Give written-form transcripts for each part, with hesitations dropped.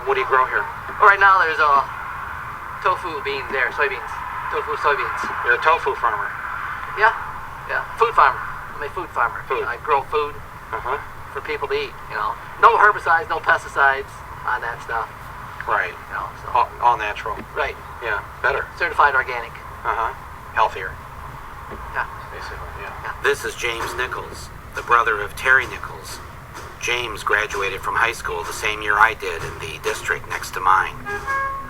What do you grow here? Well, right now there's tofu beans there, soybeans. Tofu, soybeans. You're a tofu farmer. Yeah, yeah. Food farmer. I'm a food farmer. Food. I grow food Uh-huh. for people to eat, No herbicides, no pesticides on that stuff. Right. So. All natural. Right. Yeah, better. Certified organic. Uh-huh. Healthier. Yeah. Basically, yeah. This is James Nichols, the brother of Terry Nichols. James graduated from high school the same year I did in the district next to mine.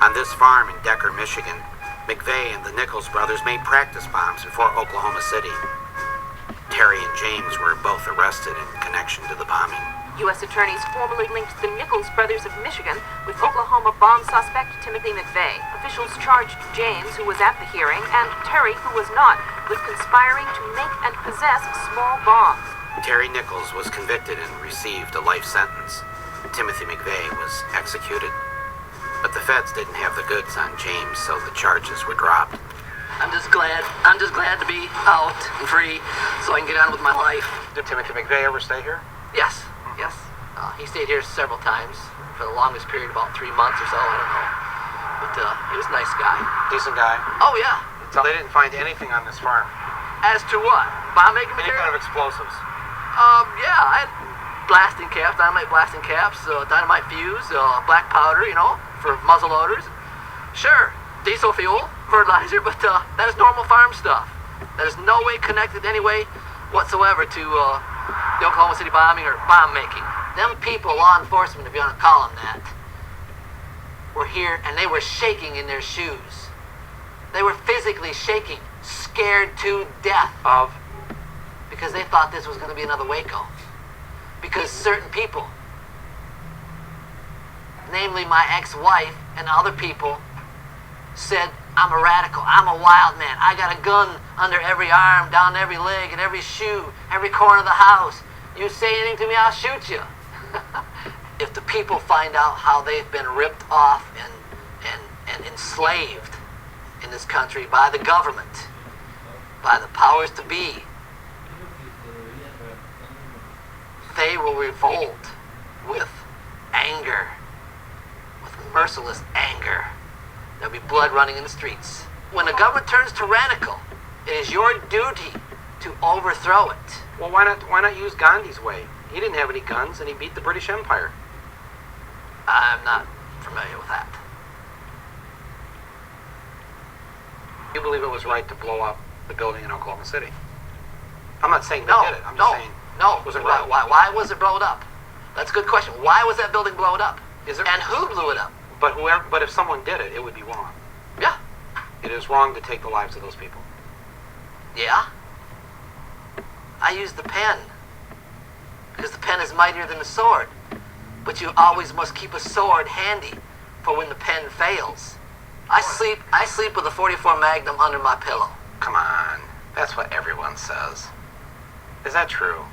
On this farm in Decker, Michigan, McVeigh and the Nichols brothers made practice bombs before Oklahoma City. Terry and James were both arrested in connection to the bombing. U.S. attorneys formally linked the Nichols brothers of Michigan with Oklahoma bomb suspect Timothy McVeigh. Officials charged James, who was at the hearing, and Terry, who was not, with conspiring to make and possess small bombs. Terry Nichols was convicted and received a life sentence. Timothy McVeigh was executed. But the feds didn't have the goods on James, so the charges were dropped. I'm just glad to be out and free so I can get on with my life. Did Timothy McVeigh ever stay here? Yes. He stayed here several times for the longest period, about 3 months or so, I don't know. But he was a nice guy. Decent guy. Oh, yeah. So they didn't find anything on this farm? As to what? Bomb making Any material? kind of explosives? Yeah, I had blasting caps, dynamite blasting caps, dynamite fuse, black powder, for muzzle loaders. Sure, diesel fuel, fertilizer, but that is normal farm stuff. That is no way connected any way whatsoever to the Oklahoma City bombing or bomb making. Them people, law enforcement, if you want to call them that, were here and they were shaking in their shoes. They were physically shaking, scared to death. Of? Because they thought this was going to be another Waco. Because certain people, namely my ex-wife and other people, said, I'm a radical, I'm a wild man, I got a gun under every arm, down every leg, and every shoe, every corner of the house. You say anything to me, I'll shoot you. If the people find out how they've been ripped off and enslaved in this country by the government, by the powers to be, they will revolt with anger, with merciless anger. There'll be blood running in the streets. When the government turns tyrannical, it is your duty to overthrow it. Well, why not use Gandhi's way? He didn't have any guns, and he beat the British Empire. I'm not familiar with that. You believe it was right to blow up the building in Oklahoma City? I'm not saying they No, did it. I'm just saying. No. Was it right? Why was it blown up? That's a good question. Why was that building blown up? Is there? And who blew it up? But if someone did it, it would be wrong. Yeah. It is wrong to take the lives of those people. Yeah? I use the pen. Because the pen is mightier than the sword. But you always must keep a sword handy for when the pen fails. I sleep with a 44 Magnum under my pillow. Come on. That's what everyone says. Is that true?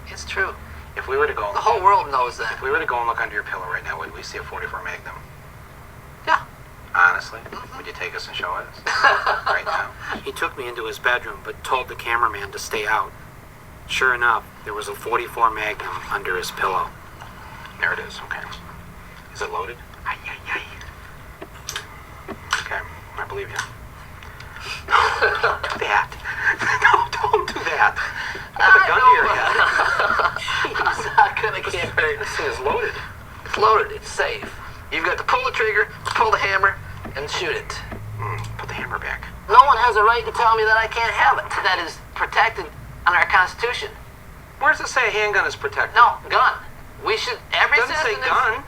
It's true. If we were to go The whole world knows that. If we were to go and look under your pillow right now, would we see a 44 Magnum? Yeah. Honestly? Would you take us and show us? Right now. He took me into his bedroom, but told the cameraman to stay out. Sure enough, there was a 44 Magnum under his pillow. There it is, okay. Is it loaded? Ay, ay, ay. Okay, I believe you. Don't do that. No, don't do that. Put a gun to your head. I'm not gonna get hurt. This thing is loaded. It's loaded. It's safe. You've got to pull the trigger, pull the hammer, and shoot it. Put the hammer back. No one has a right to tell me that I can't have it. That is protected under our Constitution. Where does it say a handgun is protected? No, gun. We should. Every It doesn't say citizen is- gun.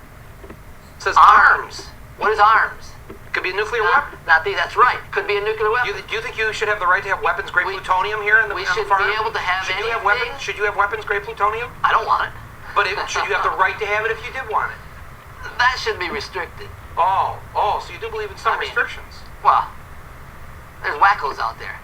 It says Arms. What is arms? It could be a nuclear weapon. That's right. Could be a nuclear weapon. Do you think you should have the right to have weapons-grade plutonium here in the we on the should farm? be able to have should you have anything- weapons? Should you have weapons-grade plutonium? I don't want it. But should you have the right to have it if you did want it? That should be restricted. Oh, so you do believe in some I mean- restrictions? Well, there's wackos out there.